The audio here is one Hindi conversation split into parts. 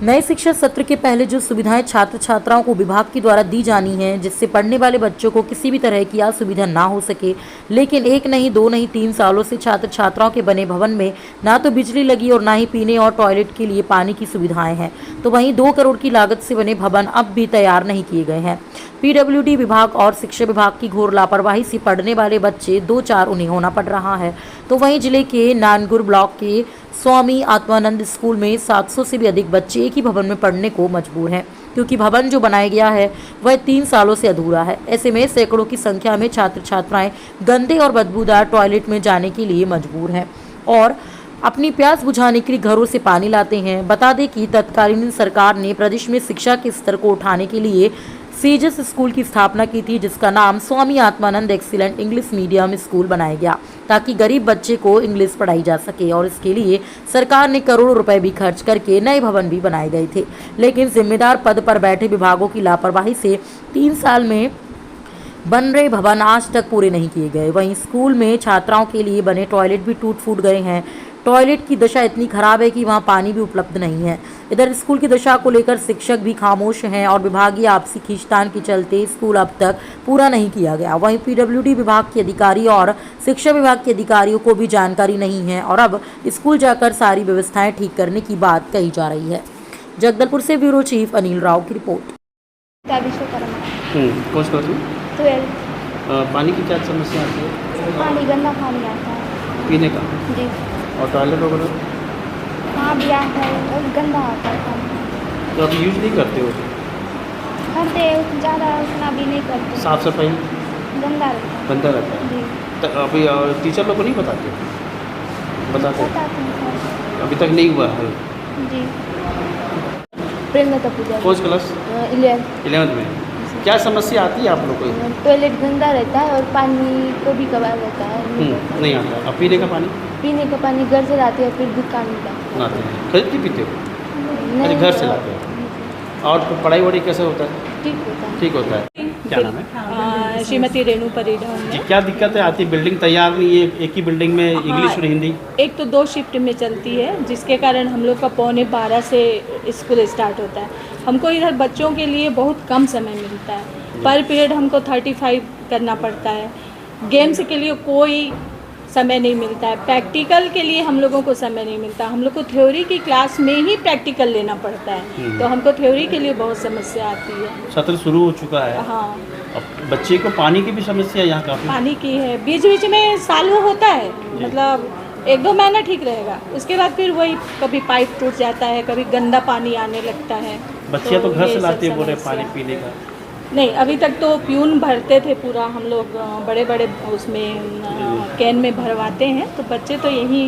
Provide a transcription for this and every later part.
नए शिक्षा सत्र के पहले जो सुविधाएं छात्र छात्राओं को विभाग के द्वारा दी जानी हैं, जिससे पढ़ने वाले बच्चों को किसी भी तरह की असुविधा ना हो सके, लेकिन 1 नहीं 2 नहीं 3 सालों से छात्र छात्राओं के बने भवन में ना तो बिजली लगी और ना ही पीने और टॉयलेट के लिए पानी की सुविधाएं हैं। तो वहीं 2 करोड़ की लागत से बने भवन अब भी तैयार नहीं किए गए हैं। पीडब्ल्यूडी विभाग और शिक्षा विभाग की घोर लापरवाही से पढ़ने वाले बच्चे 2-4 उन्हें होना पड़ रहा है। तो वहीं जिले के नानगुर ब्लॉक के स्वामी आत्मानंद स्कूल में 700 से भी अधिक बच्चे एक ही भवन में पढ़ने को मजबूर हैं, क्योंकि भवन जो बनाया गया है वह 3 सालों से अधूरा है। ऐसे में सैकड़ों की संख्या में छात्र छात्राएं गंदे और बदबूदार टॉयलेट में जाने के लिए मजबूर हैं और अपनी प्यास बुझाने के लिए घरों से पानी लाते हैं। बता दें कि तत्कालीन सरकार ने प्रदेश में शिक्षा के स्तर को उठाने के लिए सीजस स्कूल की स्थापना की थी, जिसका नाम Swami Atmanand excellent English medium school बनाया गया ताकि गरीब बच्चे को इंग्लिश पढ़ाई जा सके। और इसके लिए सरकार ने करोड़ों रुपए भी खर्च करके नए भवन भी बनाए गए थे, लेकिन जिम्मेदार पद पर बैठे विभागों की लापरवाही से 3 साल में बन रहे भवन आज तक पूरे नहीं किए गए। वहीं स्कूल में छात्राओं के लिए बने टॉयलेट भी टूट फूट गए हैं। टॉयलेट की दशा इतनी खराब है कि वहां पानी भी उपलब्ध नहीं है। इधर स्कूल की दशा को लेकर शिक्षक भी खामोश हैं और विभागीय आपसी खींचतान के चलते स्कूल अब तक पूरा नहीं किया गया। वहीं पीडब्ल्यूडी विभाग के अधिकारी और शिक्षा विभाग के अधिकारियों को भी जानकारी नहीं है और अब स्कूल जाकर सारी व्यवस्थाएं ठीक करने की बात कही जा रही है। जगदलपुर से ब्यूरो चीफ अनिल राव की रिपोर्ट। पानी की क्या समस्या आती है? पानी गंदा पानी आता है पीने का जी। और टॉयलेट वगैरह? हाँ भी आता है और गंदा आता है पानी। तो आप यूज नहीं करते हो? करते ज़्यादा उतना भी नहीं करते। साफ सफाई गंदा रहता है। गंदा रहता है जी। तो अभी टीचर लोग को नहीं बताते? बताते हैं अभी तक नहीं हुआ है जी। प्रेमलता पूजा। कौन सी क्लास? 11th में। क्या समस्या आती है आप लोग को? टॉयलेट गंदा रहता है और पानी को भी कबाड़ रहता है। नहीं आता। अब पीने का पानी? पीने का पानी घर से लाते हैं, फिर दुकान का लाते हैं। खरीद के पीते हो? अरे घर से लाते हैं। और तो पढ़ाई वढ़ाई कैसे होता है? ठीक होता है। ठीक होता है। क्या नाम है? श्रीमती रेणु परिधा। जी, क्या दिक्कत है आती? बिल्डिंग तैयार नहीं है, एक ही बिल्डिंग में इंग्लिश और हिंदी? एक तो 2 शिफ्ट में चलती है, जिसके कारण हम लोग का 11:45 से स्कूल स्टार्ट होता है। हमको इधर बच्चों के लिए बहुत कम समय मिलता है। पर पीरियड हमको 35 करना पड़ता है। गेम्स के लिए कोई समय नहीं मिलता है। प्रैक्टिकल के लिए हम लोगों को समय नहीं मिलता। हम लोग को थ्योरी की क्लास में ही प्रैक्टिकल लेना पड़ता है, तो हमको थ्योरी के लिए बहुत समस्या आती है। सत्र शुरू हो चुका है। हाँ, अब बच्चे को पानी की भी समस्या यहाँ काफ़ी? पानी की है। बीच बीच में सालों होता है, मतलब 1-2 महीना ठीक रहेगा, उसके बाद फिर वही कभी पाइप टूट जाता है, कभी गंदा पानी आने लगता है। बच्चियाँ तो घर से लाती है बोले पानी पीने का? नहीं, अभी तक तो प्यून भरते थे पूरा। हम लोग बड़े बड़े उसमें कैन में भरवाते हैं, तो बच्चे तो यहीं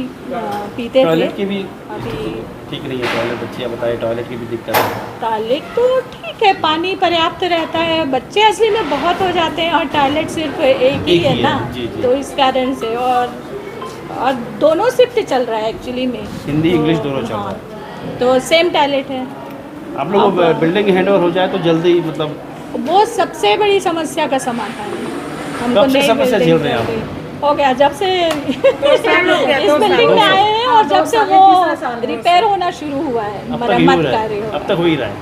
पीते थे। टॉयलेट की भी अभी ठीक नहीं है टॉयलेट? बच्चियाँ बताए टॉयलेट की भी दिक्कत है। टॉयलेट तो ठीक है, पानी पर्याप्त रहता है। बच्चे असली में बहुत हो जाते हैं और टॉयलेट सिर्फ एक ही है ना। जी, जी। तो इस कारण से और दोनों शिफ्ट चल रहा है एक्चुअली में, हिंदी तो, इंग्लिश दोनों चल रहा हाँ, है। तो सेम टॉयलेट है। आप लोग बिल्डिंग हैंडओवर हो जाए तो जल्दी, मतलब वो सबसे बड़ी समस्या का समाधान है। हमको कब से नई समस्या बिल्डिंग झेल रहे हैं आप? हो गया जब से इस बिल्डिंग में आए हैं और जब से वो रिपेयर होना शुरू हुआ है, मरम्मत कार्य अब तक हो ही रहा है।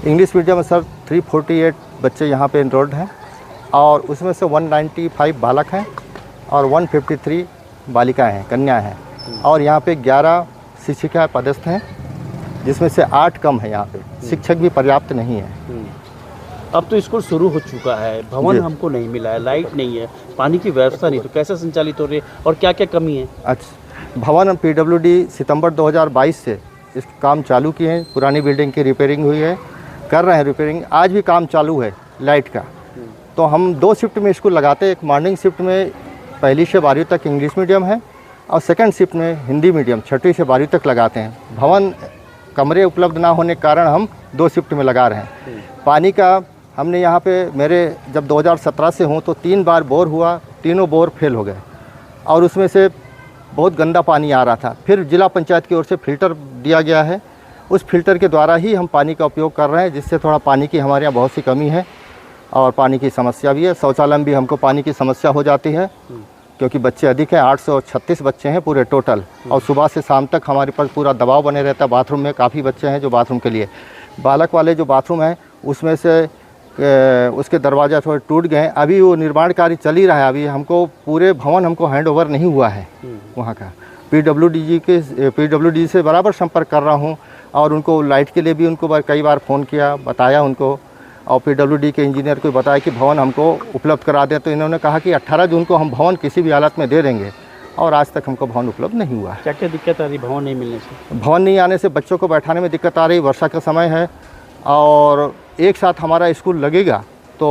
इंग्लिश मीडियम में सर 348 बच्चे यहाँ पे इनरोल्ड हैं और उसमें से 195 बालक हैं और 153 बालिकाएं हैं, कन्याएं हैं। और यहाँ पे 11 शिक्षिका पदस्थ हैं, जिसमें से 8 कम है। यहाँ पे शिक्षक भी पर्याप्त नहीं है। अब तो स्कूल शुरू हो चुका है, भवन हमको नहीं मिला है, लाइट नहीं है, पानी की व्यवस्था नहीं, तो कैसे संचालित हो रही है और क्या क्या कमी है? अच्छा, भवन पीडब्ल्यूडी सितंबर 2022 से इस काम चालू किए हैं। पुरानी बिल्डिंग की रिपेयरिंग हुई है, कर रहे हैं रिपेयरिंग। आज भी काम चालू है लाइट का। तो हम 2 शिफ्ट में स्कूल लगाते हैं। एक मॉर्निंग शिफ्ट में 1ली से 12वीं तक इंग्लिश मीडियम है और सेकंड शिफ्ट में हिंदी मीडियम 6वीं से 12वीं तक लगाते हैं। भवन कमरे उपलब्ध ना होने के कारण हम 2 शिफ्ट में लगा रहे हैं। पानी का हमने यहाँ पे मेरे जब 2017 से हूँ तो 3 बार बोर हुआ, तीनों बोर फेल हो गए और उसमें से बहुत गंदा पानी आ रहा था। फिर जिला पंचायत की ओर से फ़िल्टर दिया गया है, उस फिल्टर के द्वारा ही हम पानी का उपयोग कर रहे हैं, जिससे थोड़ा पानी की हमारे यहाँ बहुत सी कमी है और पानी की समस्या भी है। शौचालय में भी हमको पानी की समस्या हो जाती है, क्योंकि बच्चे अधिक हैं, 836 बच्चे हैं पूरे टोटल, और सुबह से शाम तक हमारे पास पूरा दबाव बने रहता है। बाथरूम में काफ़ी बच्चे हैं जो बाथरूम के लिए, बालक वाले जो बाथरूम हैं उसमें से उसके दरवाज़ा थोड़े टूट गए हैं। अभी वो निर्माण कार्य चल ही रहा है, अभी हमको पूरे भवन हमको हैंड ओवर नहीं हुआ है वहाँ का। पीडब्ल्यूडी से बराबर संपर्क कर रहा हूँ, और उनको लाइट के लिए भी उनको कई बार फ़ोन किया, बताया उनको, और पीडब्ल्यूडी के इंजीनियर को बताया कि भवन हमको उपलब्ध करा दें। तो इन्होंने कहा कि 18 जून को हम भवन किसी भी हालत में दे देंगे, और आज तक हमको भवन उपलब्ध नहीं हुआ है। क्या क्या दिक्कत आ रही भवन नहीं मिलने से? भवन नहीं आने से बच्चों को बैठाने में दिक्कत आ रही, वर्षा का समय है, और एक साथ हमारा स्कूल लगेगा तो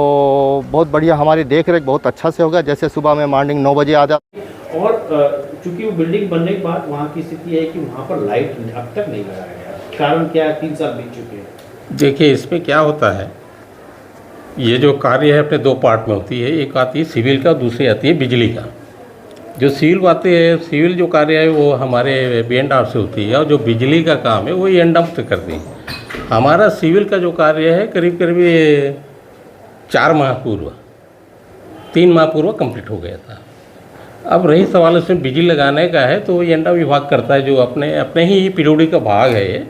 बहुत बढ़िया, हमारी देख रेख बहुत अच्छा से होगा। जैसे सुबह में मॉर्निंग 9 बजे आ जाता। और चूंकि वो बिल्डिंग बनने के बाद वहाँ की स्थिति है कि वहाँ पर लाइट अब तक नहीं लगाया गया, कारण क्या है? 3 साल बीत चुके हैं। देखिए, इसमें क्या होता है, ये जो कार्य है अपने 2 पार्ट में होती है, एक आती है सिविल का, दूसरी आती है बिजली का। जो सिविल जो कार्य है वो हमारे B&R से होती है, और जो बिजली का काम है वो E&M से करती है। हमारा सिविल का जो कार्य है करीब 4 माह पूर्व, 3 माह पूर्व कंप्लीट हो गया था। अब रही सवाल इसमें बिजली लगाने का है, तो E&M विभाग करता है, जो अपने ही पीडब्ल्यूडी का भाग है ये,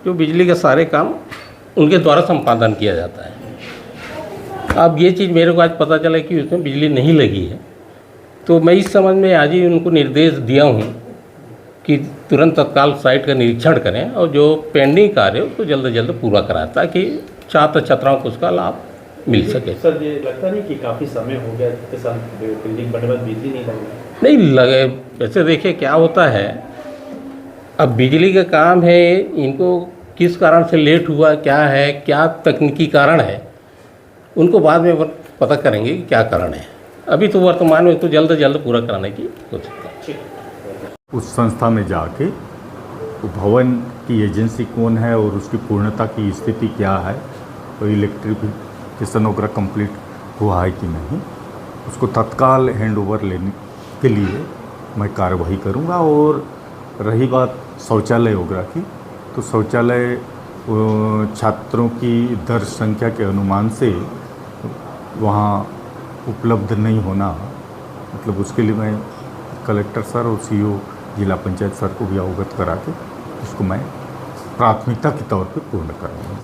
जो बिजली के सारे काम उनके द्वारा संपादन किया जाता है। अब ये चीज़ मेरे को आज पता चला कि उसमें बिजली नहीं लगी है, तो मैं इस संबंध में आज ही उनको निर्देश दिया हूँ कि तुरंत तत्काल साइट का निरीक्षण करें, और जो पेंडिंग कार्य है उसको जल्द से जल्द पूरा कराएं, ताकि छात्र छात्राओं को उसका लाभ मिल सके। सर, ये लगता नहीं कि काफ़ी समय हो गया, इतने साल बिल्डिंग बनने बाद बिजली नहीं लगी? नहीं लगे। वैसे देखिए क्या होता है, अब बिजली का काम है, इनको किस कारण से लेट हुआ, क्या है, क्या तकनीकी कारण है, उनको बाद में पता करेंगे कि क्या कारण है। अभी तो वर्तमान में तो जल्द से जल्द पूरा कराने की कोशिश है। उस संस्था में जाके भवन की एजेंसी कौन है और उसकी पूर्णता की स्थिति क्या है, और इलेक्ट्रिफिकेशन वगैरह कंप्लीट हुआ है कि नहीं, उसको तत्काल हैंडओवर लेने के लिए मैं कार्यवाही करूंगा। और रही बात शौचालय वगैरह की, तो शौचालय छात्रों की दर संख्या के अनुमान से वहाँ उपलब्ध नहीं होना, मतलब उसके लिए मैं कलेक्टर सर और CO जिला पंचायत सर को भी अवगत करा के उसको मैं प्राथमिकता के तौर पे पूर्ण करूँगा।